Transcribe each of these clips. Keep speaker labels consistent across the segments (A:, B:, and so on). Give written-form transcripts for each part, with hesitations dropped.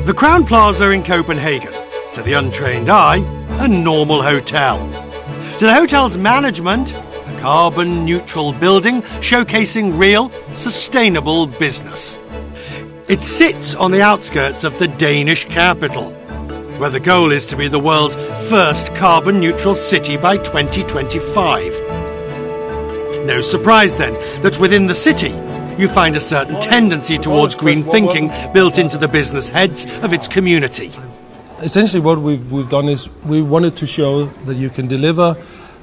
A: The Crown Plaza in Copenhagen, to the untrained eye, a normal hotel. To the hotel's management, a carbon-neutral building showcasing real, sustainable business. It sits on the outskirts of the Danish capital, where the goal is to be the world's first carbon-neutral city by 2025. No surprise, then, that within the city, you find a certain tendency towards green thinking built into the business heads of its community.
B: Essentially what we've done is we wanted to show that you can deliver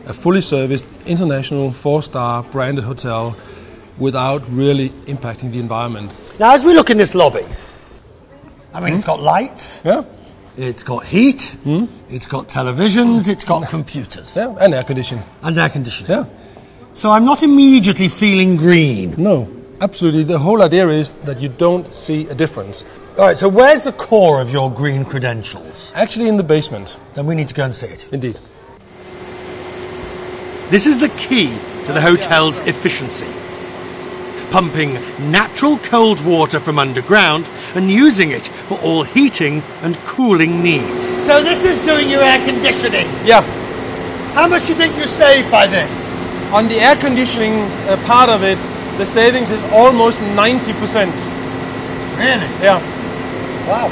B: a fully serviced, international, 4-star branded hotel without really impacting the environment.
A: Now, as we look in this lobby, I mean, it's got lights,
B: yeah,
A: it's got heat, it's got televisions, it's got computers.
B: Yeah, and air conditioning.
A: And air conditioning.
B: Yeah.
A: So I'm not immediately feeling green.
B: No, absolutely. The whole idea is that you don't see a difference.
A: All right, so where's the core of your green credentials?
B: Actually in the basement.
A: Then we need to go and see it.
B: Indeed.
A: This is the key to the hotel's efficiency. Pumping natural cold water from underground and using it for all heating and cooling needs. So this is doing your air conditioning?
B: Yeah.
A: How much do you think you save by this?
B: On the air conditioning part of it, the savings is almost 90%.
A: Really?
B: Yeah.
A: Wow.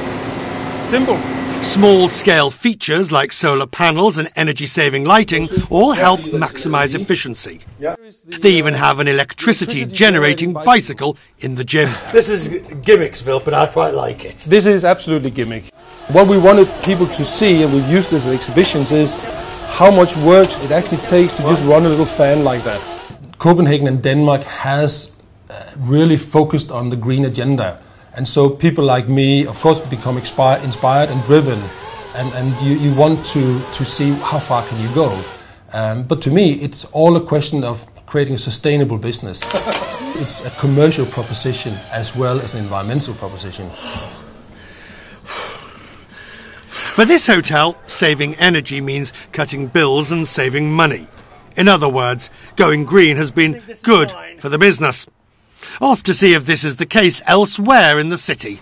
B: Simple.
A: Small-scale features like solar panels and energy-saving lighting all help maximise efficiency.
B: Yeah.
A: They even have an electricity-generating bicycle in the gym. This is Gimmicksville, but I quite like it.
B: This is absolutely gimmick. What we wanted people to see, and we've used this at exhibitions, is how much work it actually takes to just run a little fan like that. Copenhagen and Denmark has really focused on the green agenda. And so people like me, of course, become inspired and driven. And you want to see how far can you go. But to me, it's all a question of creating a sustainable business. It's a commercial proposition as well as an environmental proposition.
A: For this hotel, saving energy means cutting bills and saving money. In other words, going green has been good for the business. Off to see if this is the case elsewhere in the city.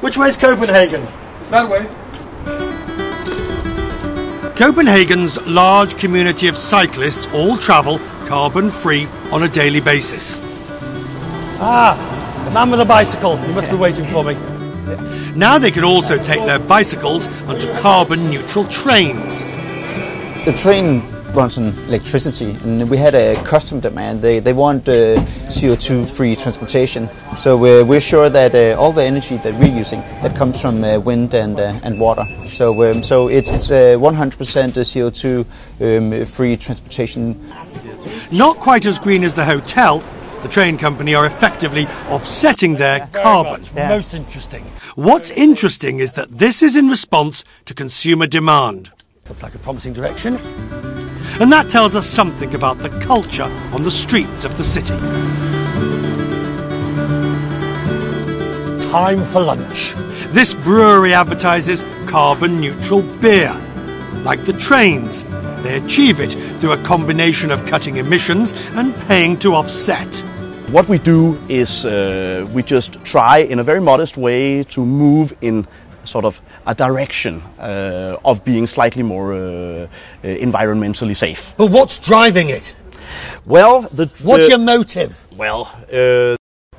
A: Which way's Copenhagen?
B: It's that way.
A: Copenhagen's large community of cyclists all travel carbon-free on a daily basis. Ah, the man with a bicycle. He must be waiting for me. Now they can also take their bicycles onto carbon-neutral trains.
C: The train runs on electricity, and we had a custom demand. They want CO2-free transportation. So we're sure that all the energy that we're using that comes from wind and water. So it's 100% CO2-free transportation.
A: Not quite as green as the hotel. The train company are effectively offsetting their carbon.
C: Yeah.
A: Most interesting. What's interesting is that this is in response to consumer demand. Looks like a promising direction. And that tells us something about the culture on the streets of the city. Time for lunch. This brewery advertises carbon-neutral beer. Like the trains, they achieve it through a combination of cutting emissions and paying to offset.
D: What we do is we just try in a very modest way to move in sort of a direction of being slightly more environmentally safe.
A: But what's driving it?
D: Well,
A: what's your motive?
D: Well,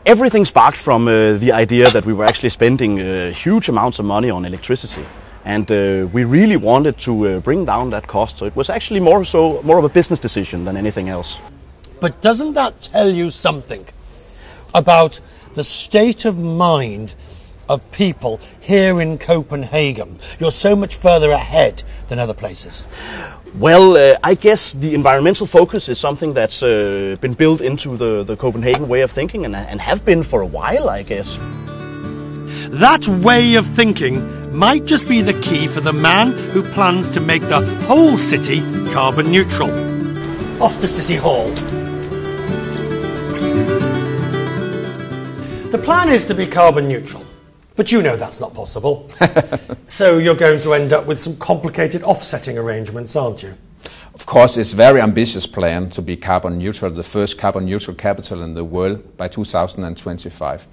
D: everything sparked from the idea that we were actually spending huge amounts of money on electricity. And we really wanted to bring down that cost. So it was actually more of a business decision than anything else.
A: But doesn't that tell you something about the state of mind of people here in Copenhagen? You're so much further ahead than other places.
D: Well, I guess the environmental focus is something that's been built into the Copenhagen way of thinking and have been for a while, I guess.
A: That way of thinking might just be the key for the man who plans to make the whole city carbon neutral. Off to City Hall. The plan is to be carbon neutral, but you know that's not possible. So you're going to end up with some complicated offsetting arrangements, aren't you?
E: Of course, it's a very ambitious plan to be carbon neutral, the first carbon neutral capital in the world by 2025.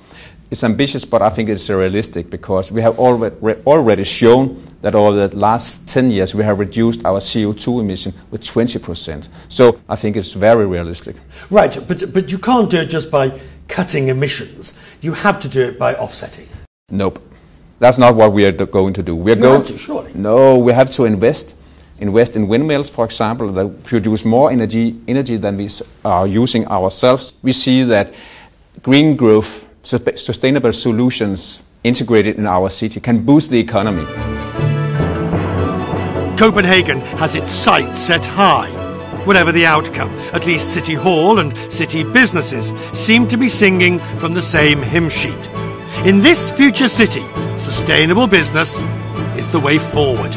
E: It's ambitious, but I think it's realistic because we have already shown that over the last 10 years we have reduced our CO2 emission with 20%. So I think it's very realistic.
A: Right, but you can't do it just by cutting emissions. You have to do it by offsetting.
E: Nope. That's not what we are going to do.
A: You have to, surely.
E: No, we have to invest in windmills, for example, that produce more energy than we are using ourselves. We see that green growth, sustainable solutions integrated in our city can boost the economy.
A: Copenhagen has its sights set high. Whatever the outcome, at least City Hall and city businesses seem to be singing from the same hymn sheet. In this future city, sustainable business is the way forward.